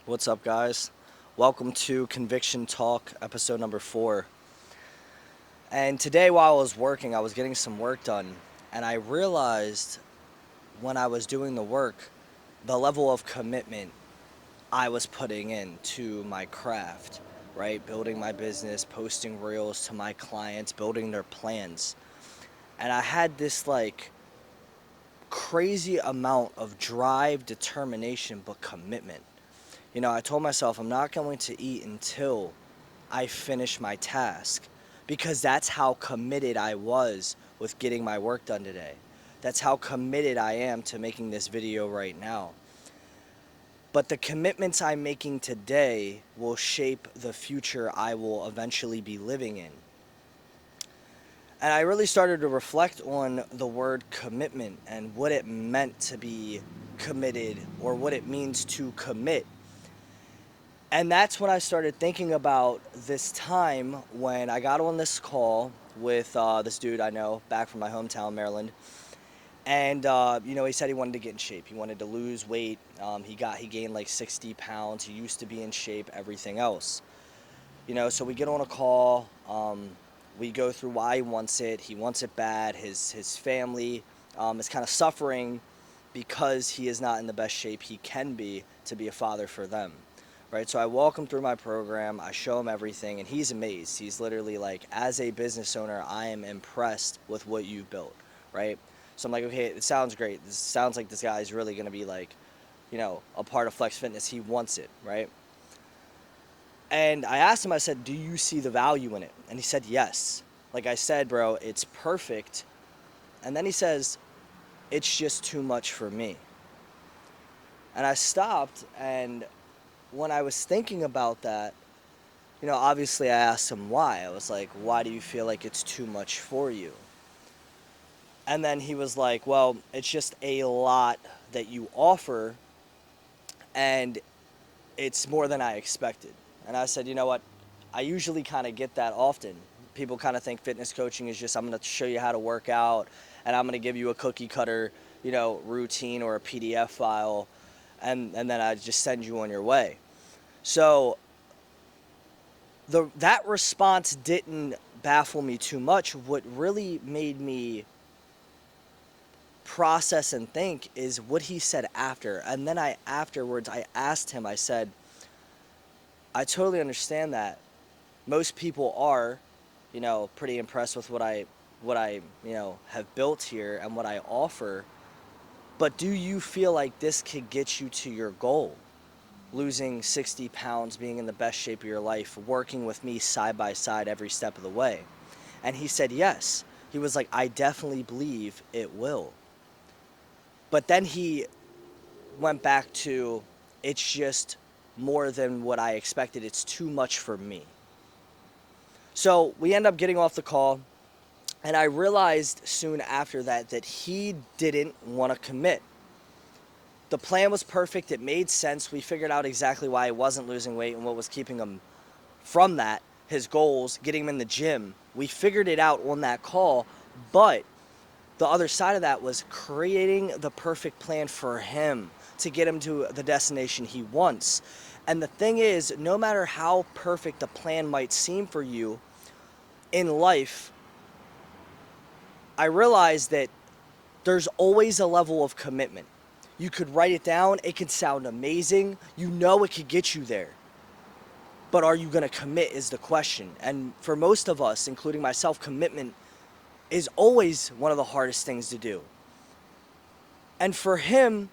What's up, guys? Welcome to Conviction Talk, episode number 4. And today, while I was working, I was getting some work done, and I realized when I was doing the work, the level of commitment I was putting in to my craft, right? Building my business, posting reels to my clients, building their plans. And I had this crazy amount of drive, determination, but commitment. I told myself I'm not going to eat until I finish my task because that's how committed I was with getting my work done today. That's how committed I am to making this video right now. But the commitments I'm making today will shape the future I will eventually be living in. And I really started to reflect on the word commitment and what it meant to be committed or what it means to commit. And that's when I started thinking about this time when I got on this call with this dude I know back from my hometown, Maryland. And he said he wanted to get in shape. He wanted to lose weight. He gained like 60 pounds. He used to be in shape. Everything else. So we get on a call. We go through why he wants it. He wants it bad. His family is kind of suffering because he is not in the best shape he can be to be a father for them. Right, so I walk him through my program, I show him everything, and he's amazed. He's literally like, as a business owner, I am impressed with what you've built, right? So I'm like, okay, it sounds great. This sounds like this guy is really going to be like, a part of Flex Fitness. He wants it, right? And I asked him, I said, do you see the value in it? And he said, yes. Like I said, bro, it's perfect. And then he says, it's just too much for me. And I stopped, and when I was thinking about that, obviously I asked him why. I was like, why do you feel like it's too much for you? And then he was like, well, it's just a lot that you offer, and it's more than I expected. And I said, you know what? I usually kind of get that often. People kind of think fitness coaching is just, I'm going to show you how to work out, and I'm going to give you a cookie cutter, routine or a PDF file, and then I just send you on your way. So that response didn't baffle me too much. What really made me process and think is what he said after. And then afterwards I asked him, I said, I totally understand that. Most people are, pretty impressed with what I have built here and what I offer. But do you feel like this could get you to your goal? Losing 60 pounds, being in the best shape of your life, working with me side by side every step of the way. And he said yes. He was like, I definitely believe it will. But then he went back to, it's just more than what I expected. It's too much for me. So we end up getting off the call, and I realized soon after that he didn't want to commit. The plan was perfect. It made sense. We figured out exactly why he wasn't losing weight and what was keeping him from that, his goals, getting him in the gym. We figured it out on that call, but the other side of that was creating the perfect plan for him to get him to the destination he wants. And the thing is, no matter how perfect a plan might seem for you in life, I realized that there's always a level of commitment. You could write it down. It could sound amazing. It could get you there. But are you going to commit is the question. And for most of us, including myself, commitment is always one of the hardest things to do. And for him,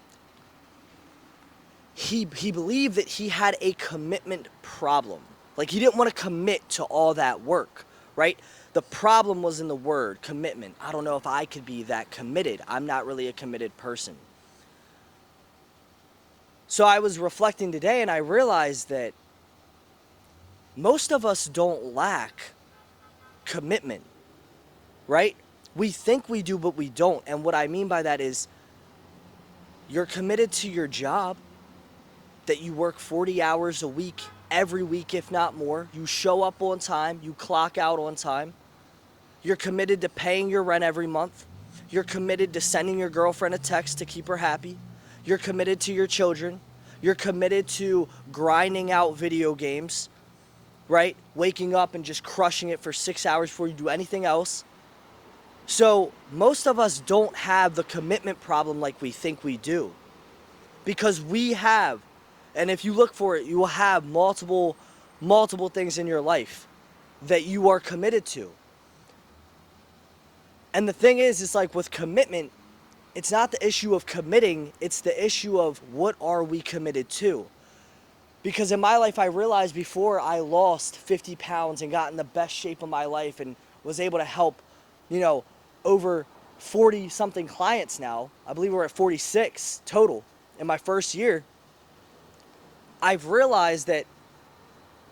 he believed that he had a commitment problem. Like, he didn't want to commit to all that work, right? The problem was in the word commitment. I don't know if I could be that committed. I'm not really a committed person. So I was reflecting today, and I realized that most of us don't lack commitment, right? We think we do, but we don't. And what I mean by that is you're committed to your job, that you work 40 hours a week, every week, if not more. You show up on time. You clock out on time. You're committed to paying your rent every month. You're committed to sending your girlfriend a text to keep her happy. You're committed to your children. You're committed to grinding out video games, right? Waking up and just crushing it for 6 hours before you do anything else. So most of us don't have the commitment problem like we think we do. Because we have, and if you look for it, you will have multiple things in your life that you are committed to. And the thing is, it's like with commitment, it's not the issue of committing, it's the issue of what are we committed to. Because in my life, I realized before I lost 50 pounds and got in the best shape of my life and was able to help, over 40 something clients now. I believe we're at 46 total in my first year. I've realized that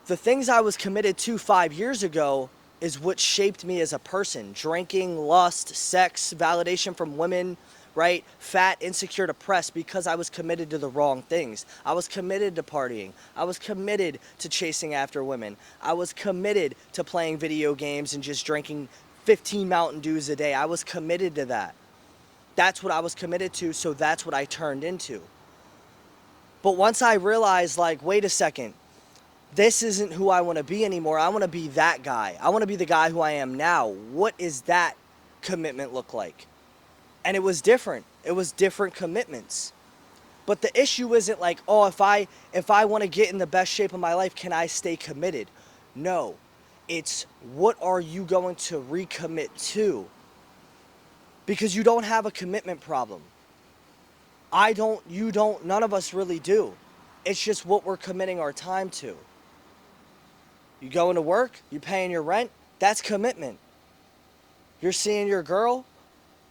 the things I was committed to 5 years ago is what shaped me as a person. Drinking, lust, sex, validation from women, right? Fat, insecure, depressed, because I was committed to the wrong things. I was committed to partying. I was committed to chasing after women. I was committed to playing video games and just drinking 15 Mountain Dews a day. I was committed to that. That's what I was committed to, so that's what I turned into. But once I realized, like, wait a second, this isn't who I want to be anymore. I want to be that guy. I want to be the guy who I am now. What is that commitment look like? And it was different. It was different commitments. But the issue isn't like, oh, if I want to get in the best shape of my life, can I stay committed? No. It's what are you going to recommit to? Because you don't have a commitment problem. I don't, you don't, none of us really do. It's just what we're committing our time to. You going to work, you paying your rent, that's commitment. You're seeing your girl,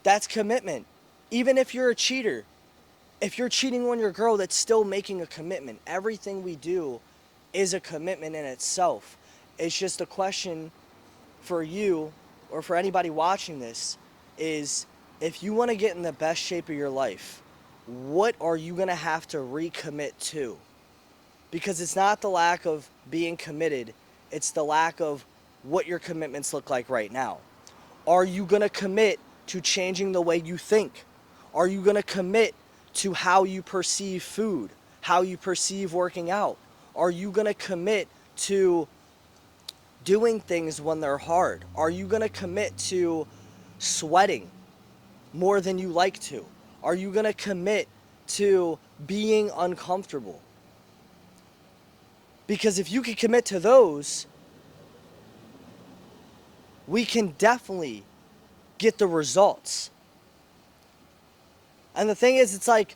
that's commitment. Even if you're a cheater, if you're cheating on your girl, that's still making a commitment. Everything we do is a commitment in itself. It's just a question for you or for anybody watching this is if you want to get in the best shape of your life, what are you going to have to recommit to? Because it's not the lack of being committed, it's the lack of what your commitments look like right now. Are you going to commit to changing the way you think? Are you going to commit to how you perceive food, how you perceive working out? Are you going to commit to doing things when they're hard? Are you going to commit to sweating more than you like to? Are you going to commit to being uncomfortable? Because if you can commit to those, we can definitely get the results. And the thing is, it's like,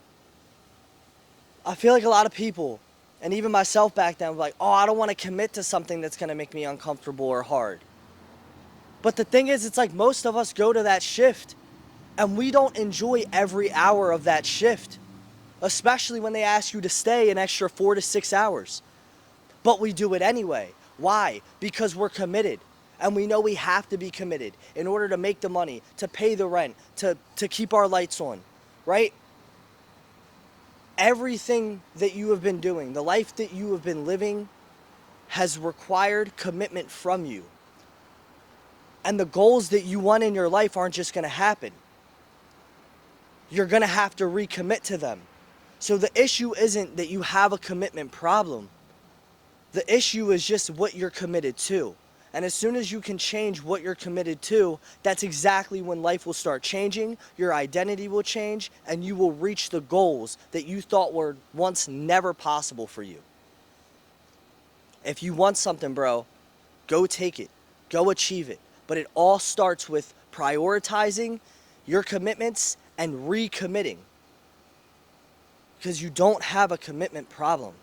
I feel like a lot of people, and even myself back then, were like, oh, I don't want to commit to something that's going to make me uncomfortable or hard. But the thing is, it's like most of us go to that shift, and we don't enjoy every hour of that shift, especially when they ask you to stay an extra 4 to 6 hours. But we do it anyway. Why? Because we're committed. And we know we have to be committed in order to make the money, to pay the rent, to keep our lights on, right? Everything that you have been doing, the life that you have been living, has required commitment from you. And the goals that you want in your life aren't just going to happen. You're going to have to recommit to them. So the issue isn't that you have a commitment problem. The issue is just what you're committed to. And as soon as you can change what you're committed to, that's exactly when life will start changing, your identity will change, and you will reach the goals that you thought were once never possible for you. If you want something, bro, go take it. Go achieve it. But it all starts with prioritizing your commitments and recommitting. Because you don't have a commitment problem.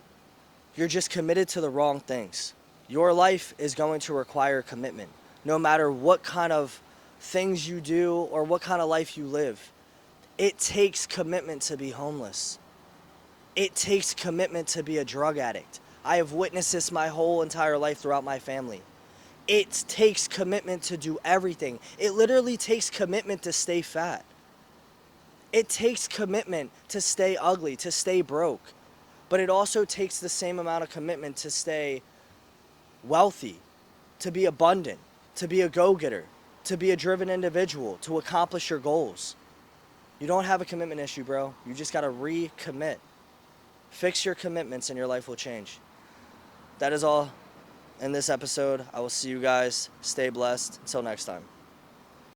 You're just committed to the wrong things. Your life is going to require commitment, no matter what kind of things you do or what kind of life you live. It takes commitment to be homeless. It takes commitment to be a drug addict. I have witnessed this my whole entire life throughout my family. It takes commitment to do everything. It literally takes commitment to stay fat. It takes commitment to stay ugly, to stay broke. But it also takes the same amount of commitment to stay wealthy, to be abundant, to be a go-getter, to be a driven individual, to accomplish your goals. You don't have a commitment issue, bro. You just got to recommit. Fix your commitments and your life will change. That is all in this episode. I will see you guys. Stay blessed. Until next time.